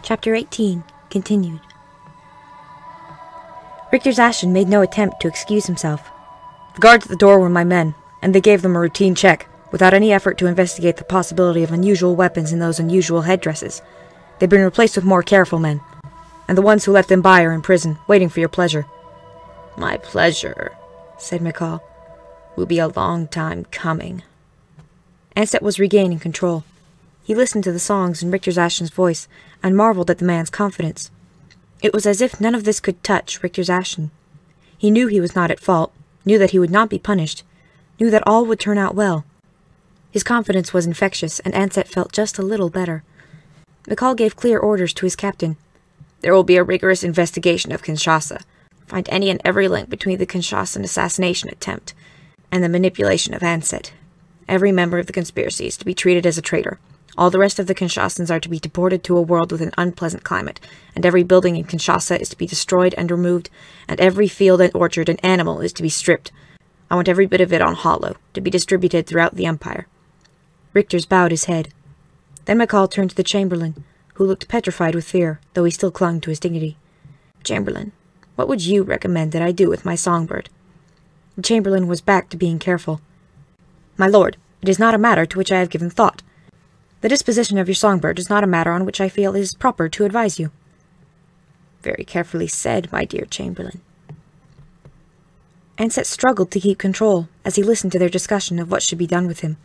Chapter 18, continued. Richter's Ashen made no attempt to excuse himself. The guards at the door were my men, and they gave them a routine check, without any effort to investigate the possibility of unusual weapons in those unusual headdresses. They've been replaced with more careful men, and the ones who let them by are in prison, waiting for your pleasure. My pleasure, said McCall, will be a long time coming. Ansett was regaining control. He listened to the songs in Richter's Ashen's voice, and marveled at the man's confidence. It was as if none of this could touch Richter's Ashen. He knew he was not at fault, knew that he would not be punished, knew that all would turn out well. His confidence was infectious, and Ansett felt just a little better. McCall gave clear orders to his captain. There will be a rigorous investigation of Kinshasa. Find any and every link between the Kinshasan assassination attempt and the manipulation of Ansett. Every member of the conspiracy is to be treated as a traitor. All the rest of the Kinshasans are to be deported to a world with an unpleasant climate, and every building in Kinshasa is to be destroyed and removed, and every field and orchard and animal is to be stripped. I want every bit of it on hollow, to be distributed throughout the empire. Richter's bowed his head. Then McCall turned to the Chamberlain, who looked petrified with fear, though he still clung to his dignity. Chamberlain, what would you recommend that I do with my songbird? The Chamberlain was back to being careful. My lord, it is not a matter to which I have given thought. The disposition of your songbird is not a matter on which I feel it is proper to advise you. Very carefully said, my dear Chamberlain. Ansett struggled to keep control as he listened to their discussion of what should be done with him.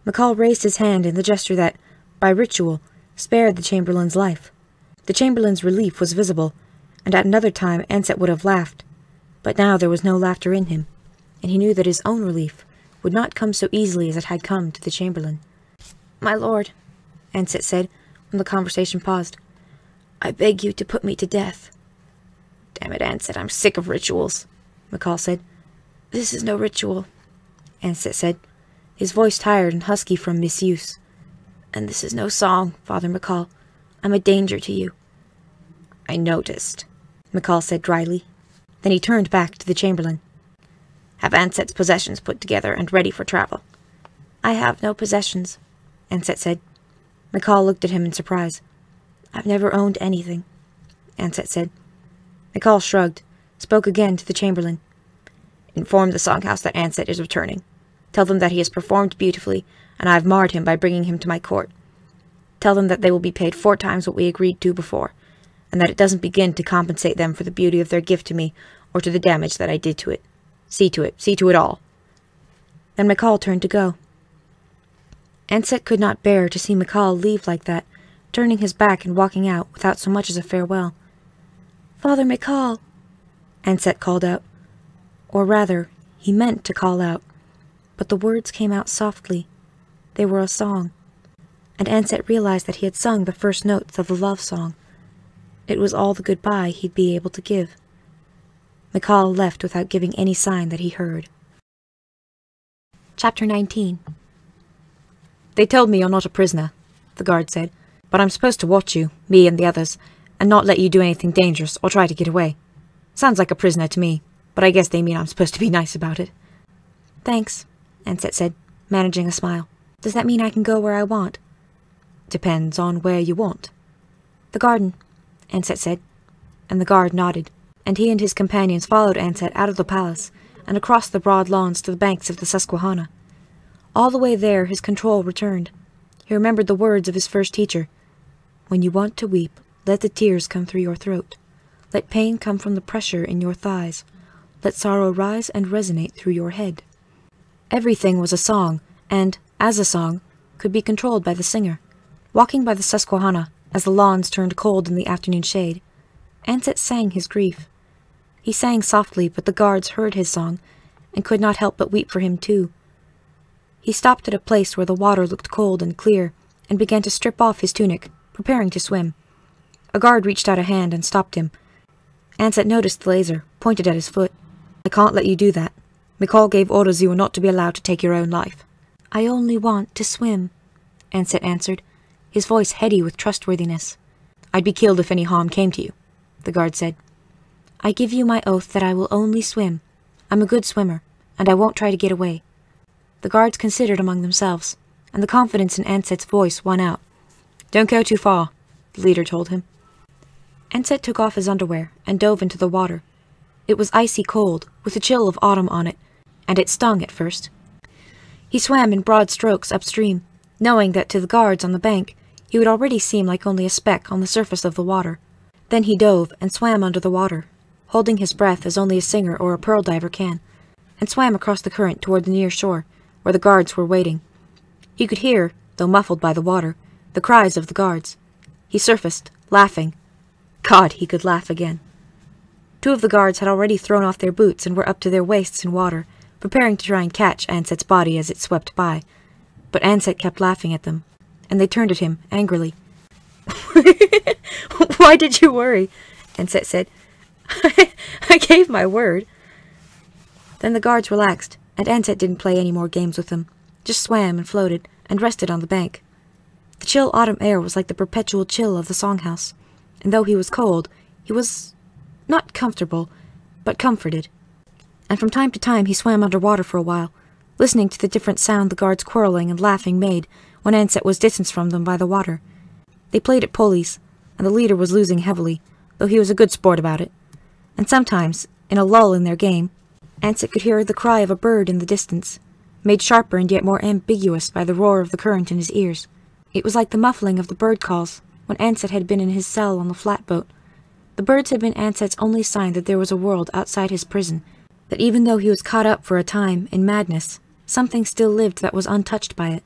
McCall raised his hand in the gesture that, by ritual, spared the Chamberlain's life. The Chamberlain's relief was visible, and at another time Ansett would have laughed. But now there was no laughter in him, and he knew that his own relief would not come so easily as it had come to the Chamberlain. My lord, Ansett said, when the conversation paused, I beg you to put me to death. Damn it, Ansett, I'm sick of rituals, McCall said. This is no ritual, Ansett said, his voice tired and husky from misuse. And this is no song, Father McCall. I'm a danger to you. I noticed, McCall said dryly. Then he turned back to the Chamberlain. Have Ansett's possessions put together and ready for travel. I have no possessions, Ansett said. McCall looked at him in surprise. I've never owned anything, Ansett said. McCall shrugged, spoke again to the Chamberlain. Inform the Songhouse that Ansett is returning. Tell them that he has performed beautifully, and I have marred him by bringing him to my court. Tell them that they will be paid 4 times what we agreed to before, and that it doesn't begin to compensate them for the beauty of their gift to me, or to the damage that I did to it. See to it all. Then McCall turned to go. Ansett could not bear to see McCall leave like that, turning his back and walking out without so much as a farewell. Father McCall, Ansett called out. Or rather, he meant to call out, but the words came out softly. They were a song, and Ansett realized that he had sung the first notes of the love song. It was all the goodbye he'd be able to give. McCall left without giving any sign that he heard. Chapter 19. They told me you're not a prisoner, the guard said, but I'm supposed to watch you, me and the others, and not let you do anything dangerous or try to get away. Sounds like a prisoner to me, but I guess they mean I'm supposed to be nice about it. Thanks, Ansett said, managing a smile. Does that mean I can go where I want? Depends on where you want. The garden, Ansett said, and the guard nodded, and he and his companions followed Ansett out of the palace and across the broad lawns to the banks of the Susquehanna. All the way there his control returned. He remembered the words of his first teacher. When you want to weep, let the tears come through your throat. Let pain come from the pressure in your thighs. Let sorrow rise and resonate through your head. Everything was a song, and, as a song, could be controlled by the singer. Walking by the Susquehanna, as the lawns turned cold in the afternoon shade, Ansett sang his grief. He sang softly, but the guards heard his song, and could not help but weep for him too. He stopped at a place where the water looked cold and clear, and began to strip off his tunic, preparing to swim. A guard reached out a hand and stopped him. Ansett noticed the laser, pointed at his foot. I can't let you do that. McCall gave orders you were not to be allowed to take your own life. I only want to swim, Ansett answered, his voice heady with trustworthiness. I'd be killed if any harm came to you, the guard said. I give you my oath that I will only swim. I'm a good swimmer, and I won't try to get away. The guards considered among themselves, and the confidence in Ansett's voice won out. Don't go too far. the leader told him. Ansett took off his underwear and dove into the water. It was icy cold, with a chill of autumn on it, and it stung at first. He swam in broad strokes upstream, knowing that to the guards on the bank he would already seem like only a speck on the surface of the water. Then he dove and swam under the water, holding his breath as only a singer or a pearl diver can, and swam across the current toward the near shore, where the guards were waiting. He could hear, though muffled by the water, the cries of the guards. He surfaced, laughing. God, he could laugh again. 2 of the guards had already thrown off their boots and were up to their waists in water, preparing to try and catch Ansett's body as it swept by. But Ansett kept laughing at them, and they turned at him angrily. "Why did you worry?" Ansett said. I gave my word." Then the guards relaxed, and Ansett didn't play any more games with them, just swam and floated and rested on the bank. The chill autumn air was like the perpetual chill of the songhouse, and though he was cold, he was not comfortable, but comforted. And from time to time he swam underwater for a while, listening to the different sound the guards quarreling and laughing made when Ansett was distanced from them by the water. They played at pulleys, and the leader was losing heavily, though he was a good sport about it. And sometimes, in a lull in their game, Ansett could hear the cry of a bird in the distance, made sharper and yet more ambiguous by the roar of the current in his ears. It was like the muffling of the bird calls when Ansett had been in his cell on the flatboat. The birds had been Ansett's only sign that there was a world outside his prison, that even though he was caught up for a time in madness, something still lived that was untouched by it.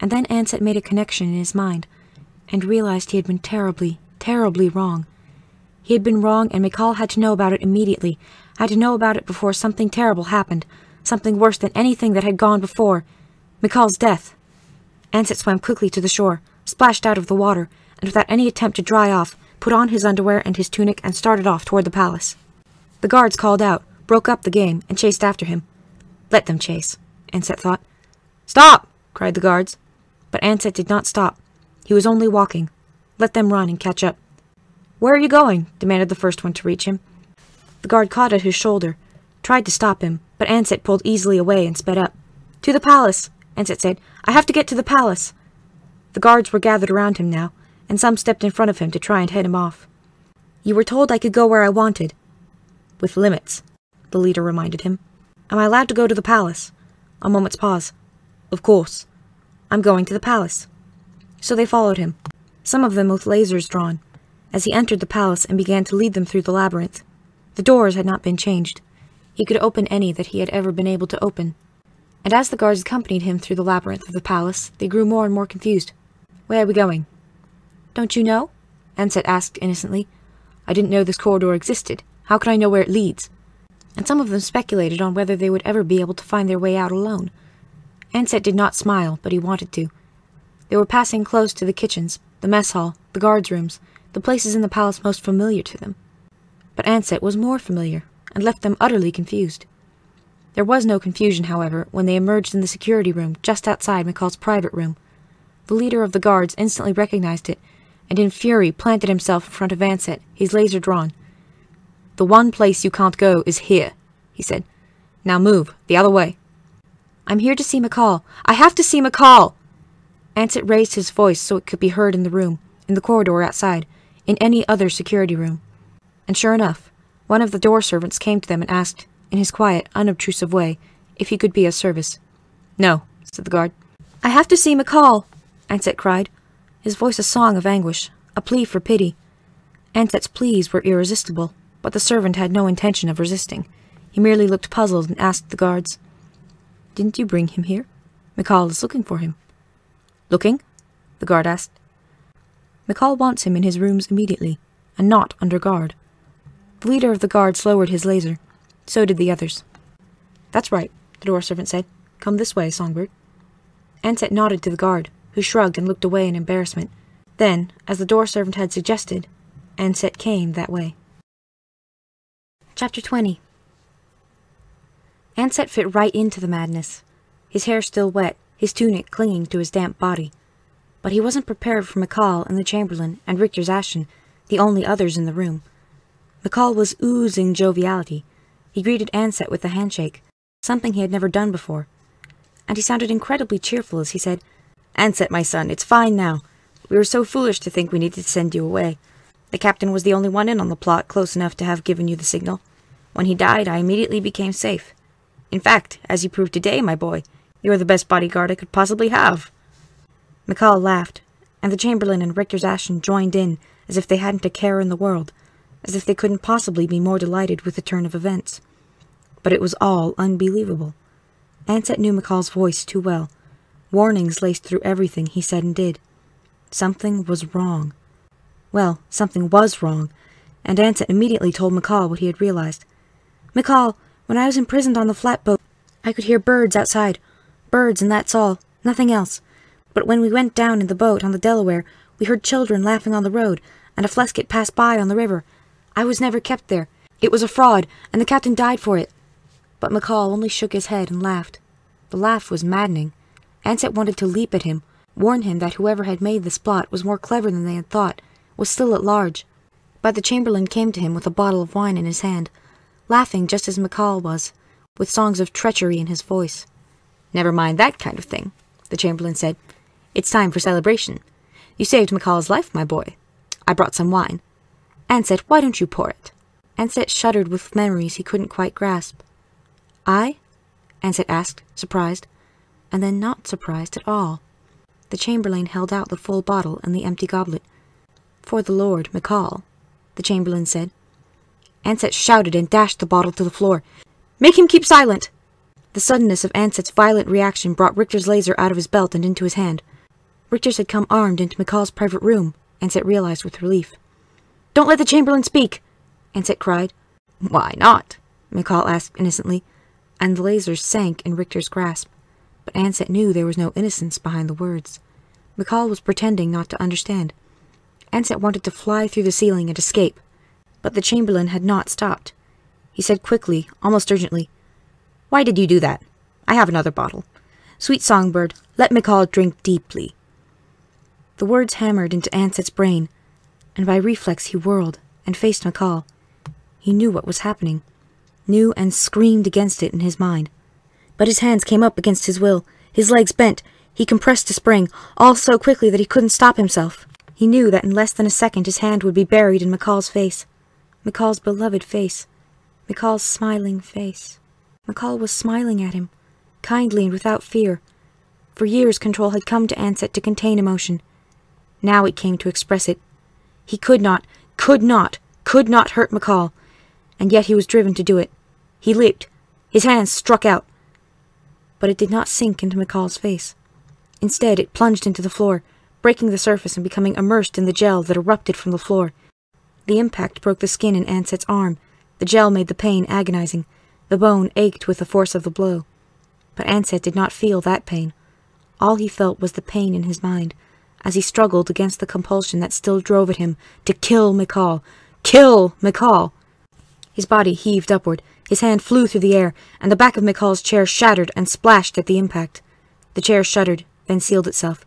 And then Ansett made a connection in his mind, and realized he had been terribly, terribly wrong. He had been wrong, and McCall had to know about it immediately, had to know about it before something terrible happened, something worse than anything that had gone before. McCall's death. Ansett swam quickly to the shore, splashed out of the water, and without any attempt to dry off, put on his underwear and his tunic and started off toward the palace. The guards called out, broke up the game, and chased after him. Let them chase, Ansett thought. "Stop!" cried the guards. But Ansett did not stop. He was only walking. Let them run and catch up. "Where are you going?" demanded the first one to reach him. The guard caught at his shoulder, tried to stop him, but Ansett pulled easily away and sped up. "To the palace," Ansett said. "I have to get to the palace." The guards were gathered around him now, and some stepped in front of him to try and head him off. "You were told I could go where I wanted." "With limits," the leader reminded him. "Am I allowed to go to the palace?" A moment's pause. "Of course. I'm going to the palace." So they followed him, some of them with lasers drawn, as he entered the palace and began to lead them through the labyrinth. The doors had not been changed. He could open any that he had ever been able to open. And as the guards accompanied him through the labyrinth of the palace, they grew more and more confused. "Where are we going?" "Don't you know?" Ansett asked innocently. "I didn't know this corridor existed. How could I know where it leads?" And some of them speculated on whether they would ever be able to find their way out alone. Ansett did not smile, but he wanted to. They were passing close to the kitchens, the mess hall, the guards' rooms, the places in the palace most familiar to them. But Ansett was more familiar, and left them utterly confused. There was no confusion, however, when they emerged in the security room just outside McCall's private room. The leader of the guards instantly recognized it, and in fury planted himself in front of Ansett, his laser drawn. "The one place you can't go is here," he said. "Now move, the other way." "I'm here to see McCall. I have to see McCall!" Ansett raised his voice so it could be heard in the room, in the corridor outside, in any other security room. And sure enough, one of the door servants came to them and asked, in his quiet, unobtrusive way, if he could be of service. "No," said the guard. "I have to see McCall!" Ansett cried, his voice a song of anguish, a plea for pity. Ansett's pleas were irresistible, but the servant had no intention of resisting. He merely looked puzzled and asked the guards, "Didn't you bring him here? McCall is looking for him." "Looking?" the guard asked. "McCall wants him in his rooms immediately, and not under guard." The leader of the guards lowered his laser. So did the others. "That's right," the door servant said. "Come this way, Songbird." Ansett nodded to the guard, who shrugged and looked away in embarrassment. Then, as the door servant had suggested, Ansett came that way. Chapter 20. Ansett fit right into the madness, his hair still wet, his tunic clinging to his damp body. But he wasn't prepared for McCall and the Chamberlain and Richter's Ashton, the only others in the room. McCall was oozing joviality. He greeted Ansett with a handshake, something he had never done before. And he sounded incredibly cheerful as he said, "Ansett, my son, it's fine now. We were so foolish to think we needed to send you away. The captain was the only one in on the plot close enough to have given you the signal. When he died, I immediately became safe. In fact, as you proved today, my boy, you are the best bodyguard I could possibly have." McCall laughed, and the Chamberlain and Richter's Ashton joined in as if they hadn't a care in the world, as if they couldn't possibly be more delighted with the turn of events. But it was all unbelievable. Ansett knew McCall's voice too well. Warnings laced through everything he said and did. Something was wrong. Well, something was wrong, and Ansett immediately told McCall what he had realized. "McCall, when I was imprisoned on the flatboat, I could hear birds outside. Birds, and that's all. Nothing else. But when we went down in the boat on the Delaware, we heard children laughing on the road, and a flesket passed by on the river. I was never kept there. It was a fraud, and the captain died for it." But McCall only shook his head and laughed. The laugh was maddening. Ansett wanted to leap at him, warn him that whoever had made this plot was more clever than they had thought, was still at large. But the Chamberlain came to him with a bottle of wine in his hand, laughing just as McCall was, with songs of treachery in his voice. "Never mind that kind of thing," the Chamberlain said. "It's time for celebration. You saved McCall's life, my boy. I brought some wine. Ansett, why don't you pour it?" Ansett shuddered with memories he couldn't quite grasp. "I?" Ansett asked, surprised, and then not surprised at all. The Chamberlain held out the full bottle and the empty goblet. "For the Lord, McCall," the Chamberlain said. Ansett shouted and dashed the bottle to the floor. "Make him keep silent!" The suddenness of Ansett's violent reaction brought Richter's laser out of his belt and into his hand. Richter's had come armed into McCall's private room, Ansett realized with relief. "Don't let the Chamberlain speak!" Ansett cried. "Why not?" McCall asked innocently, and the lasers sank in Richter's grasp. But Ansett knew there was no innocence behind the words. McCall was pretending not to understand. Ansett wanted to fly through the ceiling and escape, but the Chamberlain had not stopped. He said quickly, almost urgently, "Why did you do that? I have another bottle. Sweet Songbird, let McCall drink deeply." The words hammered into Ansett's brain, and by reflex he whirled and faced McCall. He knew what was happening, knew and screamed against it in his mind. But his hands came up against his will, his legs bent, he compressed to spring, all so quickly that he couldn't stop himself. He knew that in less than a second his hand would be buried in McCall's face. McCall's beloved face. McCall's smiling face. McCall was smiling at him, kindly and without fear. For years control had come to Ansett to contain emotion. Now it came to express it. He could not hurt McCall, and yet he was driven to do it. He leaped. His hands struck out. But it did not sink into McCall's face. Instead, it plunged into the floor, breaking the surface and becoming immersed in the gel that erupted from the floor. The impact broke the skin in Ansett's arm. The gel made the pain agonizing. The bone ached with the force of the blow. But Ansett did not feel that pain. All he felt was the pain in his mind, as he struggled against the compulsion that still drove at him to kill McCall. Kill McCall! His body heaved upward, his hand flew through the air, and the back of McCall's chair shattered and splashed at the impact. The chair shuddered, then sealed itself.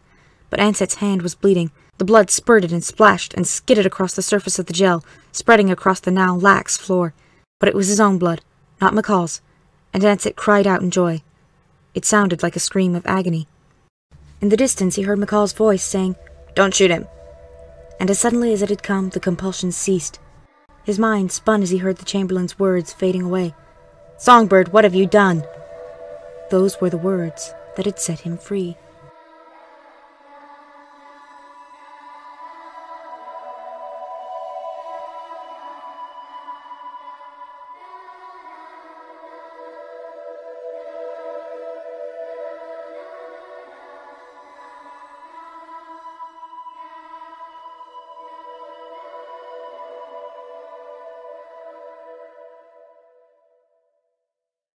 But Ansett's hand was bleeding. The blood spurted and splashed and skidded across the surface of the gel, spreading across the now lax floor. But it was his own blood, not McCall's, and Ansett cried out in joy. It sounded like a scream of agony. In the distance he heard McCall's voice saying, "Don't shoot him." And as suddenly as it had come, the compulsion ceased. His mind spun as he heard the Chamberlain's words fading away. "Songbird, what have you done?" Those were the words that had set him free.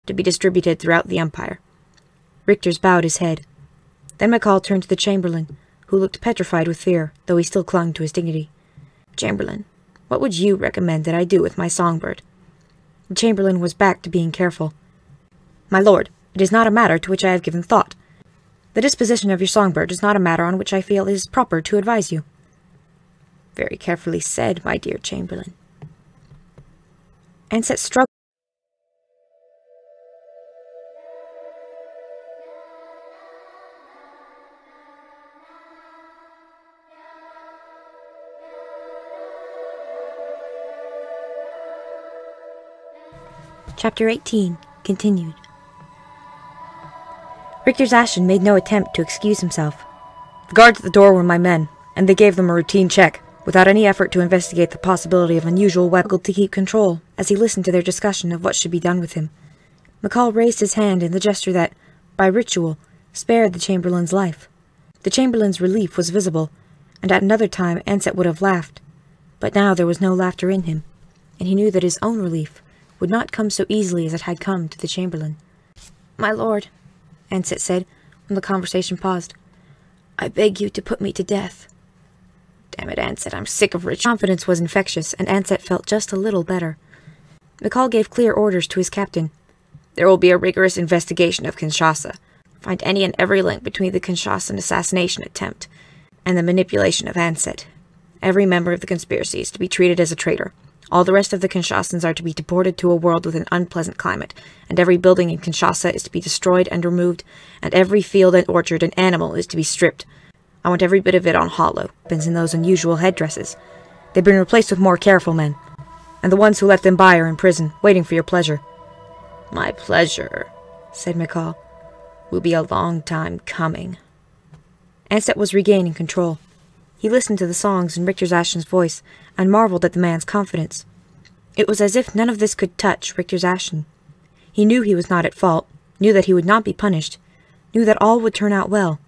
To be distributed throughout the Empire. Richter's bowed his head. Then McCall turned to the Chamberlain, who looked petrified with fear, though he still clung to his dignity. "Chamberlain, what would you recommend that I do with my songbird?" The Chamberlain was back to being careful. "My lord, it is not a matter to which I have given thought. The disposition of your songbird is not a matter on which I feel it is proper to advise you." "Very carefully said, my dear Chamberlain." Ansett struggled. Chapter 18, continued. Richter's Ashen made no attempt to excuse himself. The guards at the door were my men, and they gave them a routine check, without any effort to investigate the possibility of unusual weapons to keep control, as he listened to their discussion of what should be done with him. McCall raised his hand in the gesture that, by ritual, spared the Chamberlain's life. The Chamberlain's relief was visible, and at another time Ansett would have laughed, but now there was no laughter in him, and he knew that his own relief would not come so easily as it had come to the Chamberlain. "My lord," Ansett said, when the conversation paused, "I beg you to put me to death." "Damn it, Ansett, I'm sick of rich." Confidence was infectious, and Ansett felt just a little better. McCall gave clear orders to his captain. "There will be a rigorous investigation of Kinshasa. Find any and every link between the Kinshasan assassination attempt and the manipulation of Ansett. Every member of the conspiracy is to be treated as a traitor. All the rest of the Kinshasans are to be deported to a world with an unpleasant climate, and every building in Kinshasa is to be destroyed and removed, and every field and orchard and animal is to be stripped. I want every bit of it on hollow, weapons in those unusual headdresses. They've been replaced with more careful men, and the ones who let them by are in prison, waiting for your pleasure." "My pleasure," said McCall, "will be a long time coming." Ansett was regaining control. He listened to the songs in Richter's Ashen's voice, and marveled at the man's confidence. It was as if none of this could touch Richter's Ashen. He knew he was not at fault, knew that he would not be punished, knew that all would turn out well,